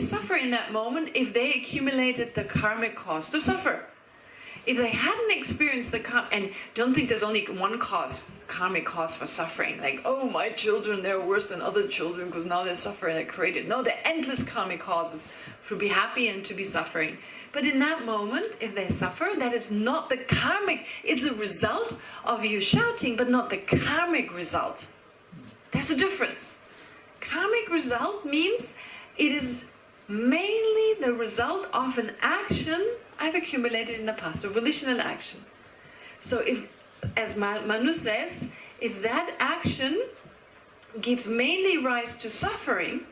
suffer in that moment if they accumulated the karmic cause to suffer. If they hadn't experienced the and don't think there's only one cause, karmic cause for suffering. Like, oh, my children, they're worse than other children because now they're suffering, they're created. No, there are endless karmic causes to be happy and to be suffering. But in that moment, if they suffer, that is not the karmic. It's a result of you shouting, but not the karmic result. There's a difference. Karmic result means it is mainly the result of an action I've accumulated in the past, a volition and action. So if, as Manu says, if that action gives mainly rise to suffering,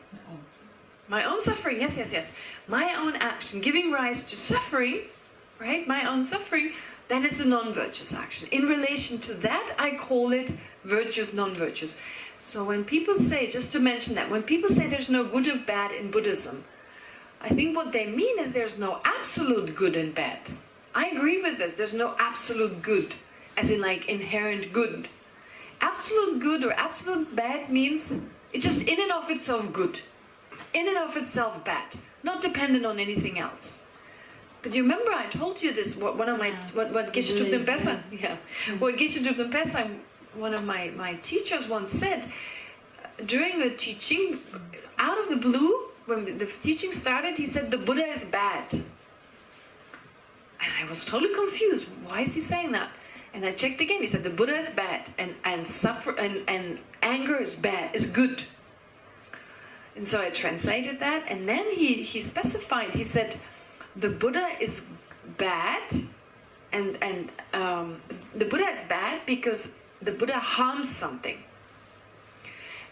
my own suffering, yes, my own action giving rise to suffering, right, my own suffering, then it's a non-virtuous action. In relation to that, I call it virtuous, non-virtuous. So when people say, just to mention that, when people say there's no good and bad in Buddhism, I think what they mean is there's no absolute good and bad. I agree with this. There's no absolute good, as in like inherent good. Absolute good or absolute bad means it's just in and of itself good, in and of itself bad, not dependent on anything else. But you remember I told you this, what Geshe what Geshe one of my teachers once said, during a teaching, out of the blue, when the teaching started, he said, the Buddha is bad. And I was totally confused. Why is he saying that? And I checked again. He said, the Buddha is bad, and anger is bad, is good. And so I translated that, and then he specified, he said, the Buddha is bad, and the Buddha is bad because the Buddha harms something.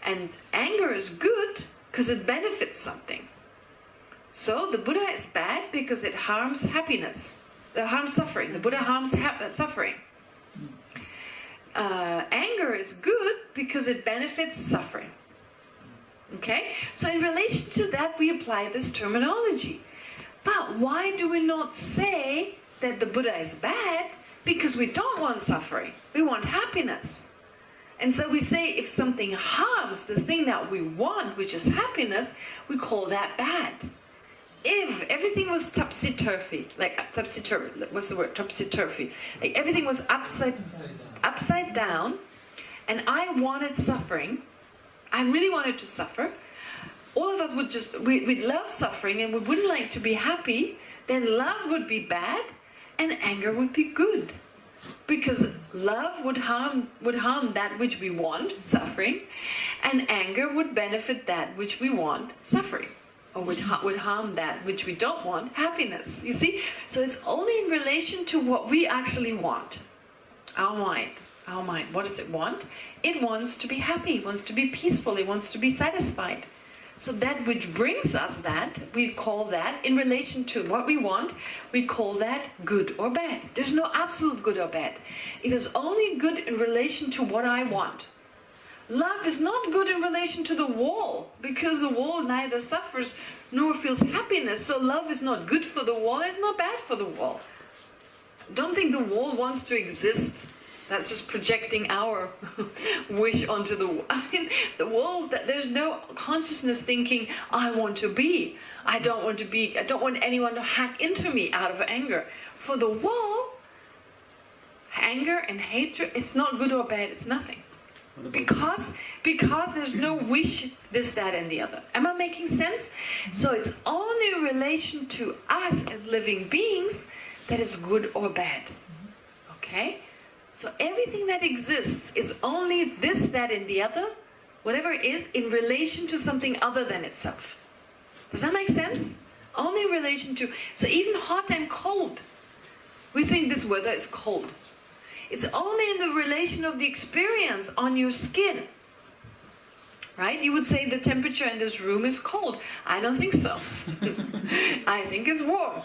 And anger is good because it benefits something. So the Buddha is bad because it harms happiness. It harms suffering. The Buddha harms suffering. Anger is good because it benefits suffering. Okay? So in relation to that, we apply this terminology. But why do we not say that the Buddha is bad? Because we don't want suffering. We want happiness. And so we say if something harms the thing that we want, which is happiness, we call that bad. If everything was topsy-turvy, like topsy-turvy, what's the word? Topsy-turvy. Like everything was upside down, and I wanted suffering, I really wanted to suffer, all of us would just, we'd love suffering and we wouldn't like to be happy, then love would be bad and anger would be good. Because love would harm that which we want, suffering, and anger would benefit that which we want, suffering, or would harm that which we don't want, happiness. You see? So it's only in relation to what we actually want. Our mind, what does it want? It wants to be happy, it wants to be peaceful, it wants to be satisfied. So that which brings us that, we call that, in relation to what we want, we call that good or bad. There's no absolute good or bad. It is only good in relation to what I want. Love is not good in relation to the wall, because the wall neither suffers nor feels happiness. So love is not good for the wall, it's not bad for the wall. Don't think the wall wants to exist. That's just projecting our wish onto the wall. I mean, the wall, there's no consciousness thinking, I want to be. I don't want anyone to hack into me out of anger. For the wall, anger and hatred, it's not good or bad, it's nothing. Because there's no wish, this, that, and the other. Am I making sense? So it's only in relation to us as living beings that it's good or bad. Okay? So everything that exists is only this, that, and the other, whatever it is, in relation to something other than itself. Does that make sense? Only in relation to... So even hot and cold, we think this weather is cold. It's only in the relation of the experience on your skin. Right? You would say the temperature in this room is cold. I don't think so. I think it's warm.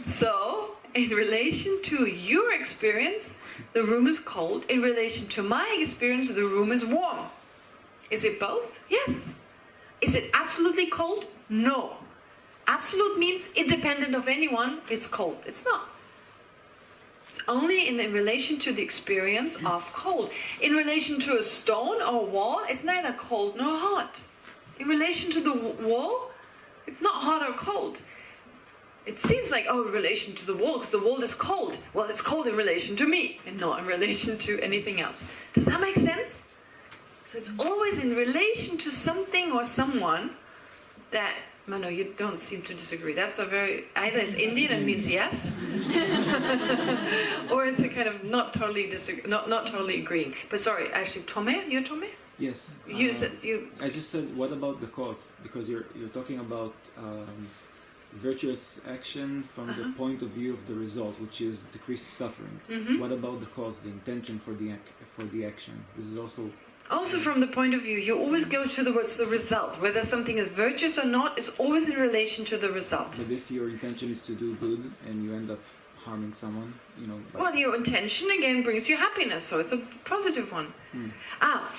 So, in relation to your experience, the room is cold. In relation to my experience, the room is warm. Is it both? Yes. Is it absolutely cold? No. Absolute means independent of anyone, it's cold. It's not. It's only in relation to the experience of cold. In relation to a stone or a wall, it's neither cold nor hot. In relation to the wall, It's not hot or cold. It seems like, oh, in relation to the wall, because the wall is cold. Well, it's cold in relation to me, and not in relation to anything else. Does that make sense? So it's always in relation to something or someone that... Manu, you don't seem to disagree. That's a very... Either it's Indian and means yes, or it's a kind of not totally not totally agreeing. But sorry, actually, Tome? You're Tome? Yes. You said you... I just said, what about the cause? Because you're talking about virtuous action from the point of view of the result, which is decreased suffering. What about the cause, the intention for the action? This is also from the point of view, you always go to the result. Whether something is virtuous or not is always in relation to the result. But if your intention is to do good and you end up harming someone, well, your intention again brings you happiness, so it's a positive one.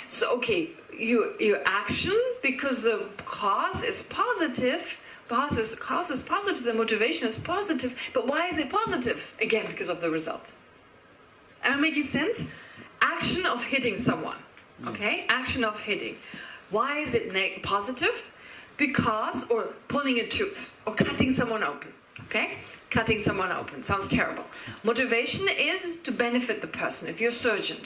So okay, your action, because the cause is positive, cause is positive, the motivation is positive, but why is it positive? Again, because of the result. Am I making sense? Action of hitting someone. Okay, action of hitting. Why is it positive? Because, or pulling a tooth, or cutting someone open. Okay, cutting someone open sounds terrible. Motivation is to benefit the person. If you're a surgeon,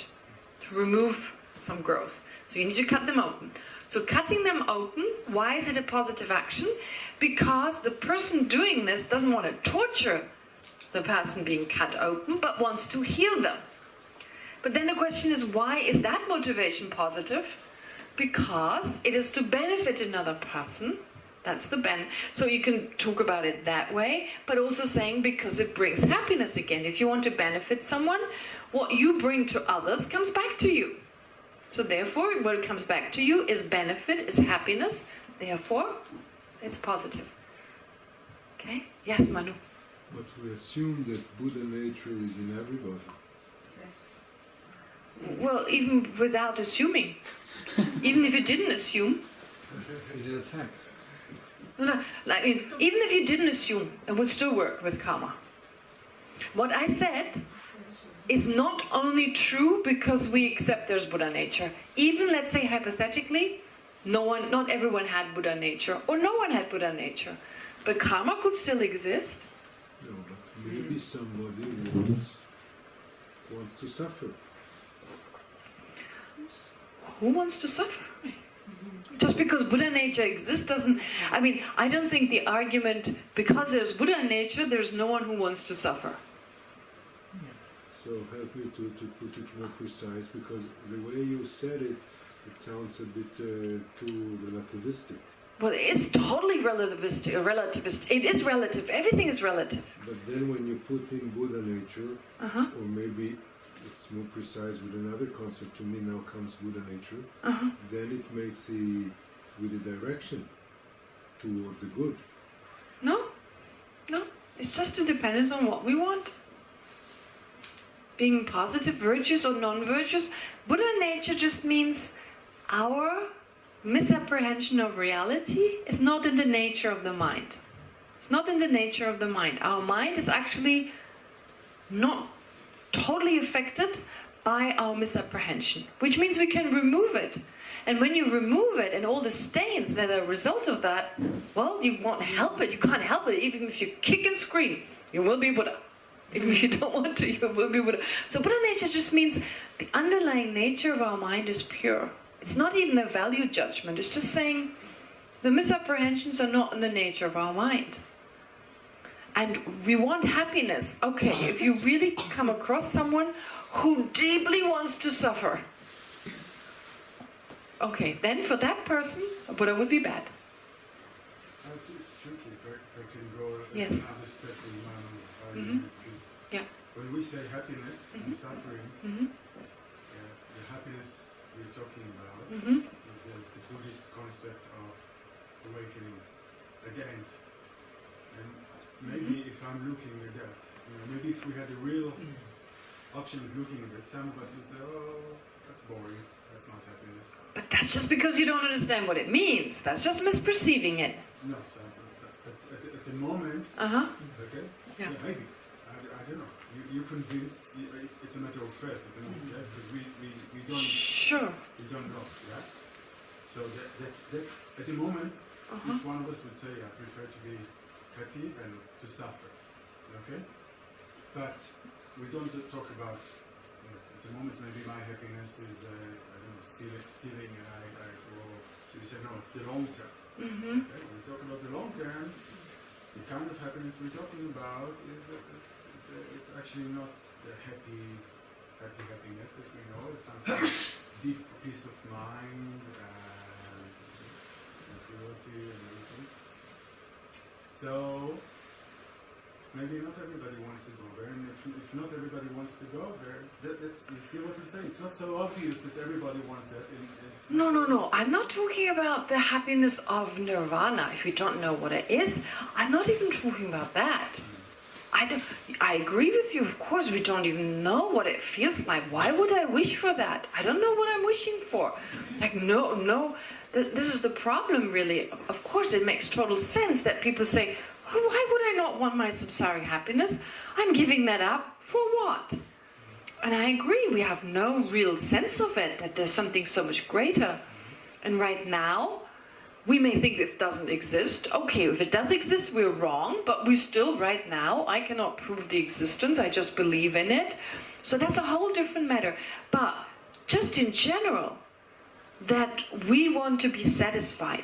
to remove some growth, so you need to cut them open. So cutting them open, why is it a positive action? Because the person doing this doesn't want to torture the person being cut open, but wants to heal them. But then the question is, why is that motivation positive? Because it is to benefit another person. That's the so you can talk about it that way, but also saying because it brings happiness again. If you want to benefit someone, what you bring to others comes back to you. So therefore, what comes back to you is benefit, is happiness. Therefore, it's positive. Okay? Yes, Manu? But we assume that Buddha nature is in everybody. Well, even without assuming. Even if you didn't assume. Is it a fact? No, even if you didn't assume, it would still work with karma. What I said is not only true because we accept there's Buddha nature. Even, let's say, hypothetically, not everyone had Buddha nature, or no one had Buddha nature. But karma could still exist. No, but maybe somebody wants to suffer. Who wants to suffer? Just because Buddha nature exists doesn't... I don't think the argument, because there's Buddha nature, there's no one who wants to suffer. So help me to put it more precise, because the way you said it, it sounds a bit too relativistic. Well, it is totally relativist. It is relative. Everything is relative. But then when you put in Buddha nature, or maybe it's more precise with another concept, to me now comes Buddha nature, then it makes with a direction toward the good. No. It's just a dependence on what we want. Being positive, virtuous or non-virtuous. Buddha nature just means our misapprehension of reality is not in the nature of the mind. It's not in the nature of the mind. Our mind is actually not totally affected by our misapprehension, which means we can remove it. And when you remove it and all the stains that are a result of that, well, you won't help it. You can't help it. Even if you kick and scream, you will be Buddha. Even if you don't want to, you will be Buddha. So Buddha nature just means the underlying nature of our mind is pure. It's not even a value judgment. It's just saying the misapprehensions are not in the nature of our mind. And we want happiness. Okay, if you really come across someone who deeply wants to suffer, okay, then for that person, a Buddha would be bad. It's tricky if I can go Yes. another step in my argument, because when we say happiness and suffering, the happiness we're talking about is the Buddhist concept of awakening at the end. And maybe if I'm looking at that, maybe if we had a real option of looking at it, some of us would say, oh, that's boring, that's not happiness. But that's just because you don't understand what it means. That's just misperceiving it. No, so at the moment, okay, maybe. I don't know. You're convinced, it's a matter of faith at the moment, because we don't Sure. we don't know, right? So that at the moment, each one of us would say, I prefer to be happy than to suffer. Okay? But we don't talk about, at the moment maybe my happiness is, I don't know, stealing, so we say, no, it's the long term. Okay? When we talk about the long term, the kind of happiness we're talking about is it's actually not the happiness that we know. It's something deep peace of mind, tranquility and everything. So maybe not everybody wants to go there, and if not everybody wants to go there, you see what I'm saying? It's not so obvious that everybody wants that. No. I'm not talking about the happiness of nirvana. If you don't know what it is, I'm not even talking about that. I agree with you. Of course, we don't even know what it feels like. Why would I wish for that? I don't know what I'm wishing for. Like, no. This is the problem, really. Of course, it makes total sense that people say, why would I not want my samsaric happiness? I'm giving that up for what? And I agree, we have no real sense of it, that there's something so much greater. And right now, we may think it doesn't exist. Okay, if it does exist, we're wrong, but we still, right now, I cannot prove the existence, I just believe in it. So that's a whole different matter. But just in general, that we want to be satisfied.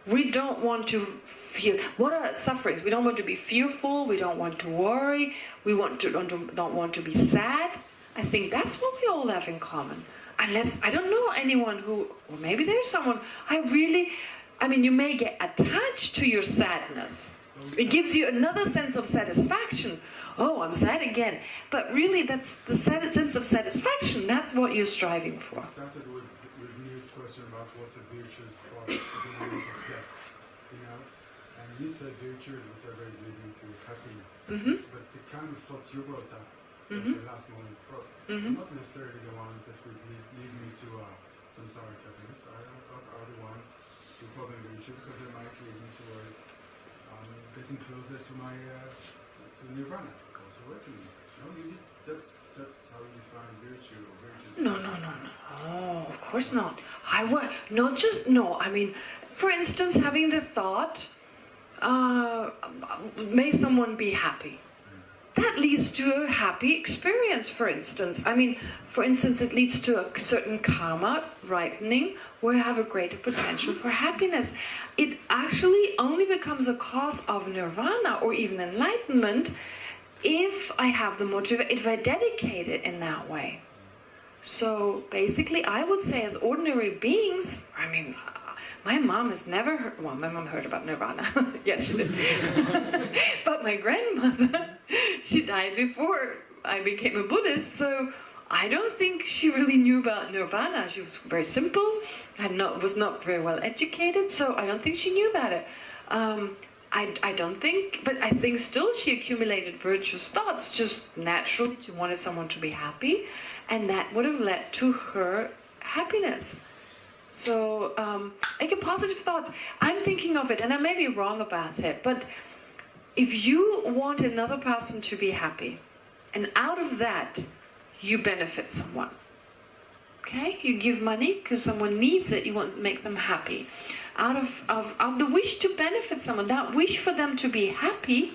We don't want to feel, what are sufferings? We don't want to be fearful, we don't want to worry, we don't want to be sad. I think that's what we all have in common. Unless, I don't know anyone who, or maybe there's someone, you may get attached to your sadness. It gives you another sense of satisfaction. Oh, I'm sad again. But really, that's the sense of satisfaction. That's what you're striving for. I started with Neil's question about what's a virtuous thought at the moment of death. And you said virtue is whatever is leading to happiness. But the kind of thoughts you brought up, as the last moment thoughts, are not necessarily the ones that would lead me to samsaric happiness. What are the ones to call them virtue, because they might lead me towards getting closer to my to nirvana or to awakening. That's how you define virtue or virtue. No. Oh, of course not. For instance, having the thought, may someone be happy. That leads to a happy experience, for instance. It leads to a certain karma ripening where I have a greater potential for happiness. It actually only becomes a cause of nirvana or even enlightenment if I have the motivation, if I dedicate it in that way. So basically, I would say as ordinary beings, my mom has never heard, well, my mom heard about nirvana. Yes, she did. But my grandmother, she died before I became a Buddhist, so I don't think she really knew about nirvana. She was very simple, was not very well educated, so I don't think she knew about it. I don't think, but I think still she accumulated virtuous thoughts, just naturally. She wanted someone to be happy, and that would have led to her happiness. So, positive thoughts. I'm thinking of it, and I may be wrong about it, but if you want another person to be happy, and out of that, you benefit someone. Okay? You give money because someone needs it, you want to make them happy. Out of the wish to benefit someone, that wish for them to be happy,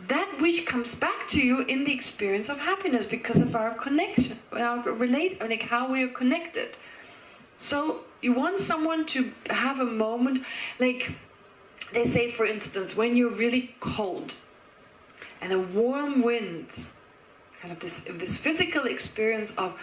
that wish comes back to you in the experience of happiness because of our connection, how we are connected. So you want someone to have a moment, like they say, for instance, when you're really cold and a warm wind, kind of this physical experience of,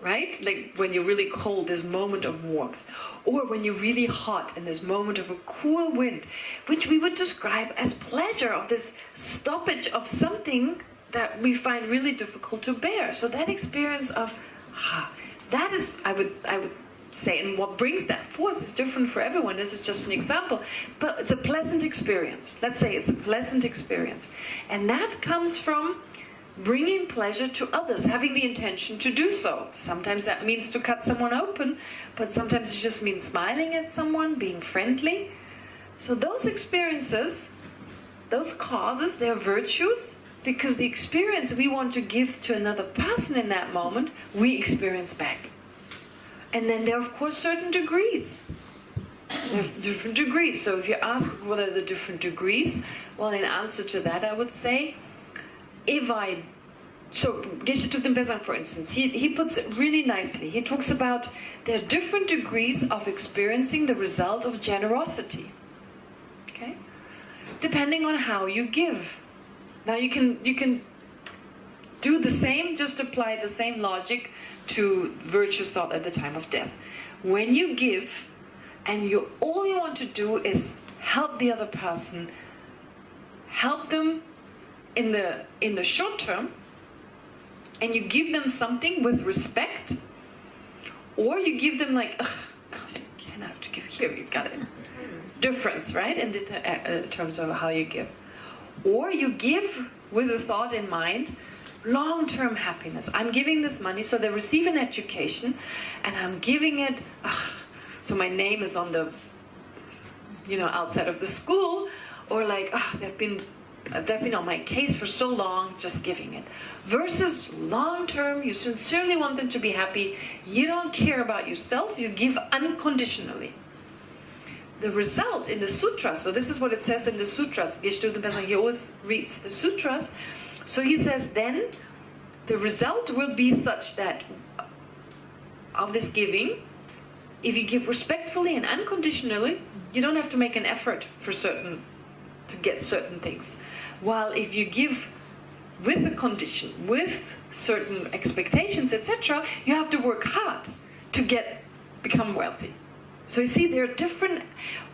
right? Like when you're really cold, this moment of warmth. Or when you're really hot and this moment of a cool wind, which we would describe as pleasure, of this stoppage of something that we find really difficult to bear. So that experience of, that is, I would say, and what brings that forth is different for everyone. This is just an example, but it's a pleasant experience. Let's say it's a pleasant experience. And that comes from bringing pleasure to others, having the intention to do so. Sometimes that means to cut someone open, but sometimes it just means smiling at someone, being friendly. So those experiences, those causes, they're virtues, because the experience we want to give to another person in that moment, we experience back. And then there are, of course, certain degrees. They have different degrees. So if you ask what are the different degrees, well, in answer to that, I would say, so Geshe Kelsang, for instance, he puts it really nicely. He talks about there are different degrees of experiencing the result of generosity. Okay? Depending on how you give. Now you can do the same, just apply the same logic to virtuous thought at the time of death. When you give, and all you want to do is help the other person, help them in the short term, and you give them something with respect, or you give them like, ugh, God, you can't have to give here, you got it. Difference, right, in the terms of how you give. Or you give with a thought in mind, long-term happiness. I'm giving this money so they receive an education, and I'm giving it, so my name is on the, outside of the school, or like, they've been on my case for so long, just giving it. Versus long-term, you sincerely want them to be happy, you don't care about yourself, you give unconditionally. The result in the sutras, so this is what it says in the sutras, he always reads the sutras, so he says then, the result will be such that of this giving, if you give respectfully and unconditionally, you don't have to make an effort to get certain things. While if you give with a condition, with certain expectations, etc., you have to work hard to become wealthy. So you see, there are different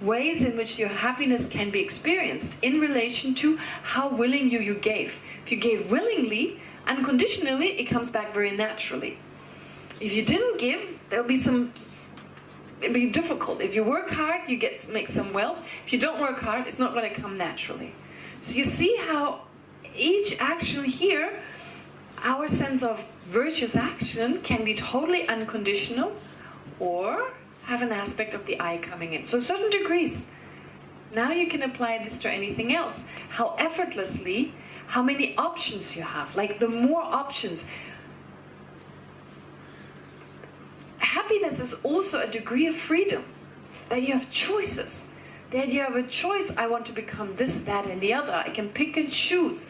ways in which your happiness can be experienced in relation to how willing you gave. If you gave willingly, unconditionally, it comes back very naturally. If you didn't give, it'll be difficult. If you work hard, you make some wealth. If you don't work hard, it's not going to come naturally. So you see how each action here, our sense of virtuous action can be totally unconditional, or have an aspect of the I coming in. So certain degrees. Now you can apply this to anything else. How effortlessly, how many options you have. Like the more options. Happiness is also a degree of freedom. That you have choices. That you have a choice, I want to become this, that, and the other. I can pick and choose.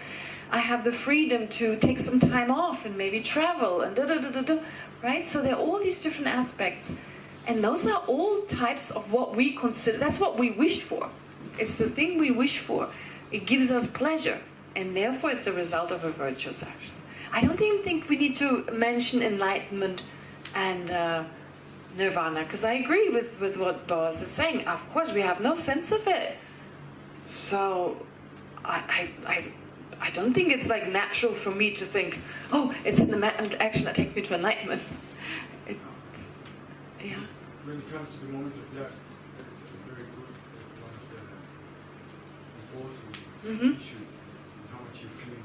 I have the freedom to take some time off and maybe travel and right? So there are all these different aspects. And those are all types of what we consider, that's what we wish for. It's the thing we wish for. It gives us pleasure. And therefore it's a result of a virtuous action. I don't even think we need to mention enlightenment and nirvana, because I agree with what Boaz is saying. Of course, we have no sense of it. So I don't think it's like natural for me to think, oh, it's an action that takes me to enlightenment. Yeah. When it comes to the moment of death, it's a very good one of the important issues is how much you cling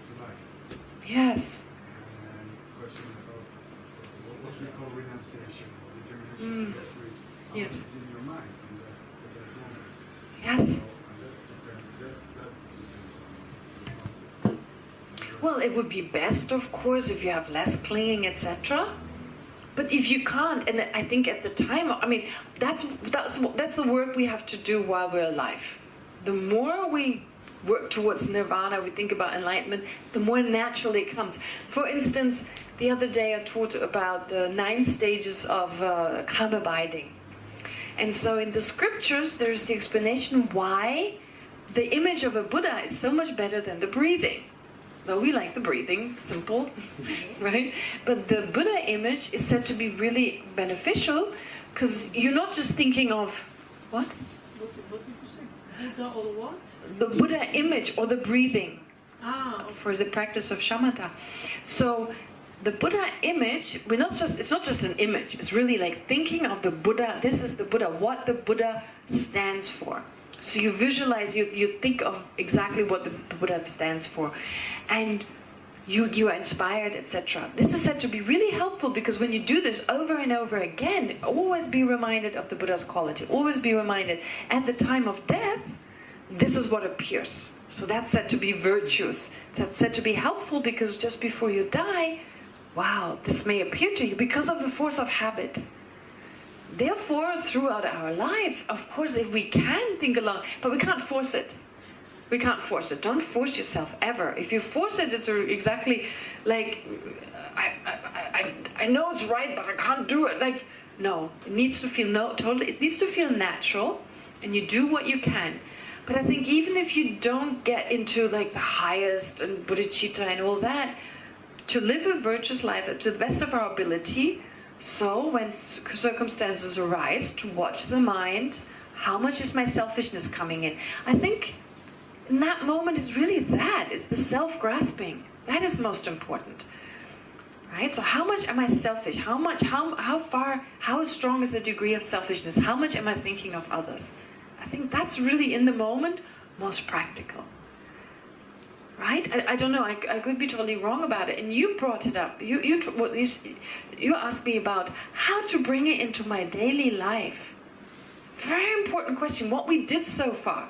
to life. Yes. And the question of what we call renunciation or determination to get free, how much is in your mind in that moment. Yes. So, that's the concept. Well, it would be best, of course, if you have less clinging, etc. But if you can't, and I think at the time, I mean, that's the work we have to do while we're alive. The more we work towards nirvana, we think about enlightenment, the more naturally it comes. For instance, the other day I taught about the 9 stages of calm abiding. And so in the scriptures, there's the explanation why the image of a Buddha is so much better than the breathing. Though we like the breathing, simple, right? But the Buddha image is said to be really beneficial because you're not just thinking of, what? What did you say? Buddha or what? The Buddha image or the breathing Okay. for the practice of shamatha. So the Buddha image, it's not just an image, it's really like thinking of the Buddha, this is the Buddha, what the Buddha stands for. So you visualize, you think of exactly what the Buddha stands for, and you are inspired, etc. This is said to be really helpful because when you do this over and over again, always be reminded of the Buddha's quality. Always be reminded, at the time of death, this is what appears. So that's said to be virtuous. That's said to be helpful because just before you die, wow, this may appear to you because of the force of habit. therefore, throughout our life, of course, if we can think along, but we can't force it. We can't force it. Don't force yourself ever. If you force it, it's exactly like, I know it's right, but I can't do it. Like, no, it needs to feel it needs to feel natural, and you do what you can. But I think even if you don't get into like the highest and bodhicitta and all that, to live a virtuous life to the best of our ability, so when circumstances arise, to watch the mind, how much is my selfishness coming in? I think in that moment is really that, it's the self-grasping. That is most important. Right? So how much am I selfish? How strong is the degree of selfishness? How much am I thinking of others? I think that's really in the moment most practical. Right? I don't know, I could be totally wrong about it. And you brought it up. You asked me about how to bring it into my daily life. Very important question, what we did so far.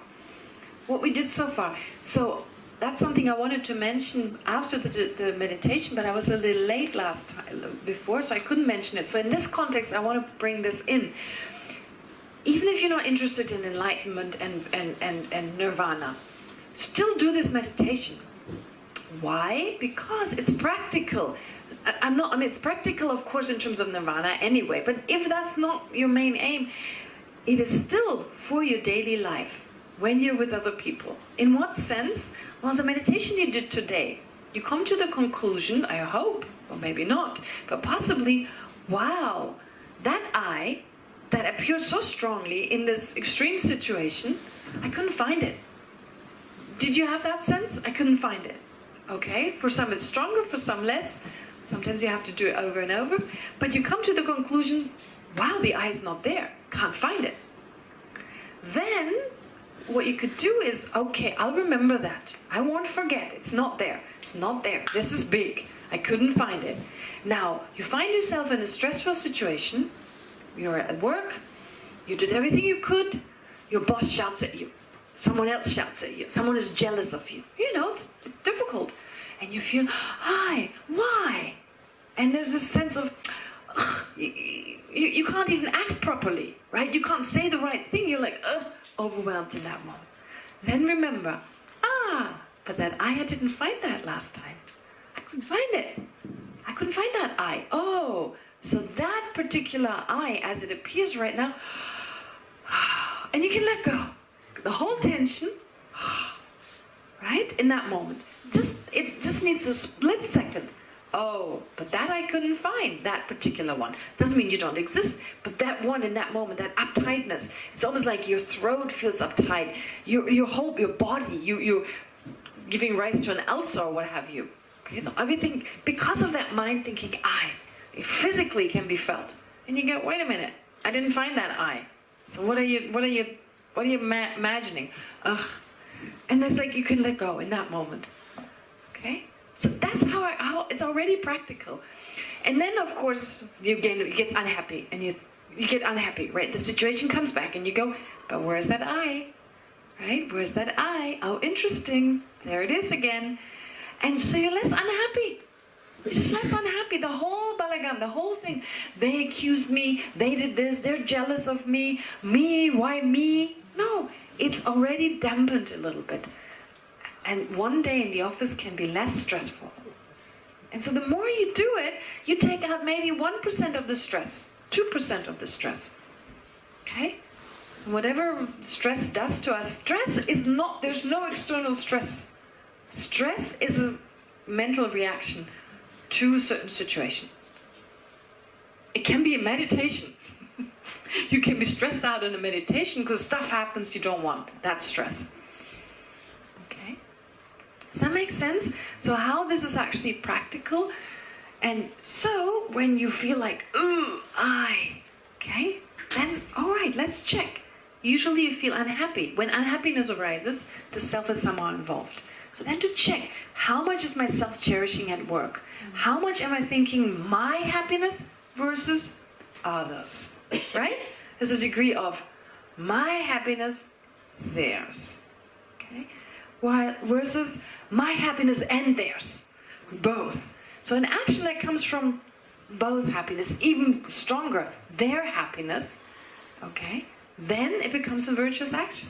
So that's something I wanted to mention after the meditation, but I was a little late before, so I couldn't mention it. So in this context, I want to bring this in. Even if you're not interested in enlightenment and nirvana, still do this meditation. Why? Because it's practical. It's practical, of course, in terms of nirvana anyway, but if that's not your main aim, it is still for your daily life, when you're with other people. In what sense? Well, the meditation you did today, you come to the conclusion, I hope, or maybe not, but possibly, wow, that I, that appeared so strongly in this extreme situation, I couldn't find it. Did you have that sense? I couldn't find it. Okay, for some it's stronger, for some less. Sometimes you have to do it over and over. But you come to the conclusion, wow, the I is not there. Can't find it. Then, what you could do is, okay, I'll remember that. I won't forget. It's not there. It's not there. This is big. I couldn't find it. Now, you find yourself in a stressful situation. You're at work. You did everything you could. Your boss shouts at you. Someone else shouts at you. Someone is jealous of you. You know, it's difficult. And you feel, why? And there's this sense of, you can't even act properly, right? You can't say the right thing. You're like, overwhelmed in that moment. Then remember, but that I didn't find that last time. I couldn't find it. I couldn't find that I. Oh, so that particular I, as it appears right now, and you can let go. The whole tension, right, in that moment. It just needs a split second. Oh, but that I couldn't find, that particular one. Doesn't mean you don't exist, but that one in that moment, that uptightness, it's almost like your throat feels uptight, your body, you're giving rise to an ulcer or what have you. You know, everything, because of that mind thinking I, it physically can be felt. And you go, wait a minute, I didn't find that I. So what are you imagining? And it's like you can let go in that moment. Okay? So that's how it's already practical. And then, of course, you get unhappy. And you get unhappy, right? The situation comes back and you go, but where's that I? Right? Where's that I? Oh, interesting. There it is again. And so you're less unhappy. You're just less unhappy. The whole balagan, the whole thing. They accused me. They did this. They're jealous of me. Me, why me? No, it's already dampened a little bit. And one day in the office can be less stressful. And so the more you do it, you take out maybe 1% of the stress, 2% of the stress. Okay? And whatever stress does to us, stress is not, there's no external stress. Stress is a mental reaction to a certain situation. It can be a meditation. You can be stressed out in a meditation because stuff happens you don't want. That's stress. Okay? Does that make sense? So how this is actually practical. And so when you feel like, ooh, okay, then alright, let's check. Usually you feel unhappy. When unhappiness arises, the self is somehow involved. So then to check, how much is my self-cherishing at work? How much am I thinking my happiness versus others? Right? There's a degree of my happiness, theirs. Okay? While versus my happiness and theirs. Both. So an action that comes from both happiness, even stronger, their happiness, okay, then it becomes a virtuous action.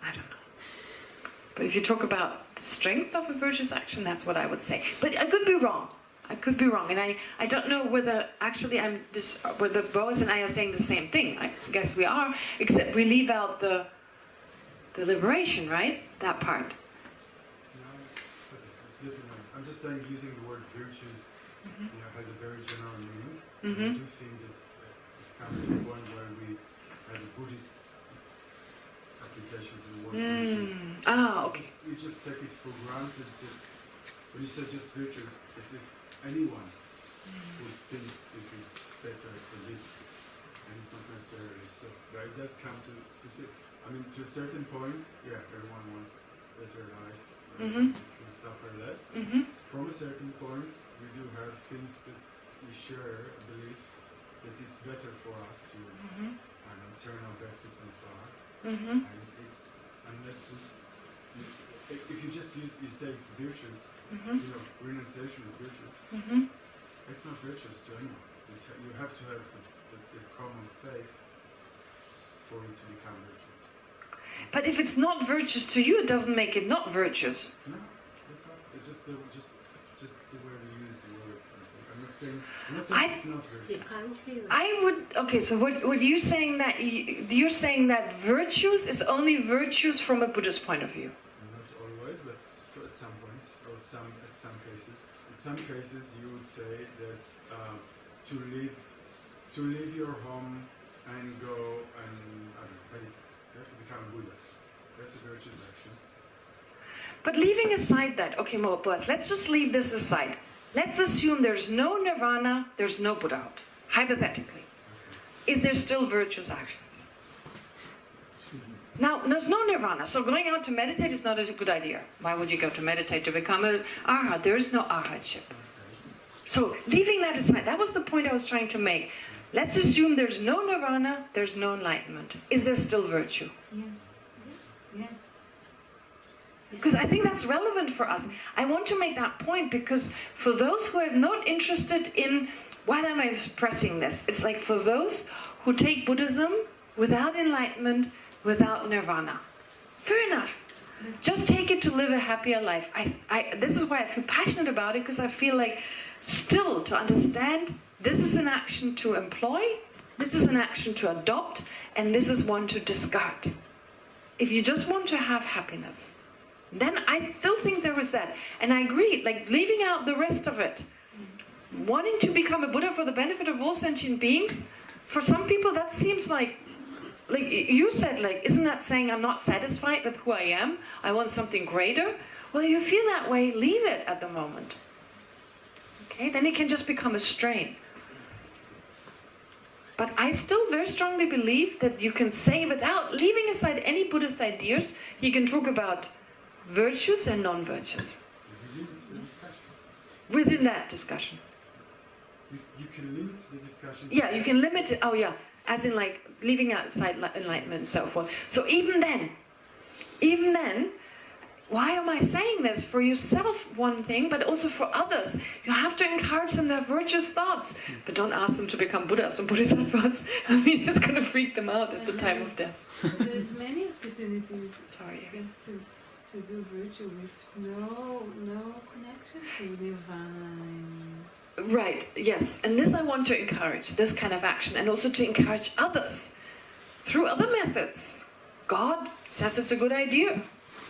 I don't know. But if you talk about the strength of a virtuous action, that's what I would say. But I could be wrong. I could be wrong. And I don't know whether actually whether Boaz and I are saying the same thing. I guess we are, except we leave out the liberation, right? That part. No, it's different. I'm just saying using the word virtues has a very general meaning. I do think that it comes to a point where we have a Buddhist application to the word virtue. Okay. You just take it for granted that when you say just virtues, it's if anyone would think this is better than this, and it's not necessarily so. But it does come to specific. I mean, to a certain point, yeah, everyone wants better life, wants to suffer less. From a certain point, we do have things that we share a belief that it's better for us to turn our back to samsara. And it's, unless if you just you say it's virtuous, renunciation is virtuous. It's not virtuous to anyone. You have to have the common faith for it to become virtuous. But if it's not virtuous to you, it doesn't make it not virtuous. No, it's not. It's just the way we use the words. I'm not saying it's not virtuous. I would. Okay, so what you saying that you're saying that virtues is only virtues from a Buddhist point of view. Not always, but at some point, or at some cases. In some cases, you would say that to leave your home and go and become a Buddha. That's a virtuous action. But leaving aside that, okay, Boaz, let's just leave this aside. Let's assume there's no nirvana, there's no Buddhahood. Hypothetically. Is there still virtuous actions? Now, there's no nirvana, so going out to meditate is not a good idea. Why would you go to meditate to become an arhat? There is no arhatship. So, leaving that aside, that was the point I was trying to make. Let's assume there's no nirvana, there's no enlightenment. Is there still virtue? Yes. Because I think that's relevant for us. I want to make that point because for those who are not interested in, why am I expressing this? It's like for those who take Buddhism without enlightenment, without nirvana. Fair enough. Just take it to live a happier life. This is why I feel passionate about it, because I feel like still to understand this is an action to employ, this is an action to adopt, and this is one to discard. If you just want to have happiness, then I still think there is that. And I agree, like leaving out the rest of it. Wanting to become a Buddha for the benefit of all sentient beings, for some people that seems like you said, isn't that saying I'm not satisfied with who I am? I want something greater? Well, you feel that way, leave it at the moment. Okay, then it can just become a strain. But I still very strongly believe that you can say, without leaving aside any Buddhist ideas, you can talk about virtues and non-virtues. Within that discussion. You can limit the discussion. Yeah, you can limit it. Oh yeah, as in leaving outside enlightenment and so forth. So even then, why am I saying this? For yourself, one thing, but also for others. You have to encourage them to have virtuous thoughts. But don't ask them to become Buddhas or Bodhisattvas. I mean, it's going to freak them out at the time of death. There's many opportunities Sorry. just to do virtue with no connection to nirvana. Right, yes. And this I want to encourage, this kind of action, and also to encourage others through other methods. God says it's a good idea,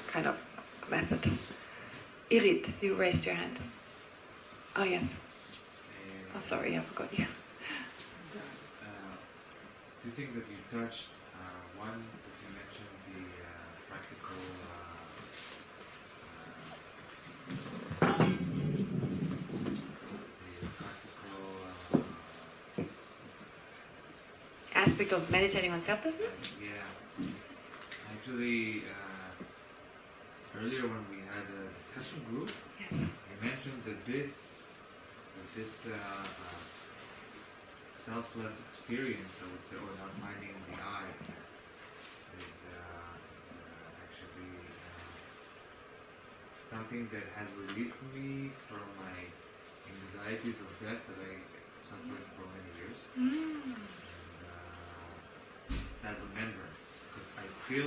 kind of method. Irit, you raised your hand. Oh, yes. Oh, sorry, I forgot you. Do you think that you touched one that you mentioned, the practical Aspect of meditating on selflessness? Yeah. Actually, earlier when we had a discussion group, Yes. you mentioned that this selfless experience, I would say, or not finding the I, is actually something that has relieved me from my anxieties of death that I suffered for many years. And, that remembrance, because I still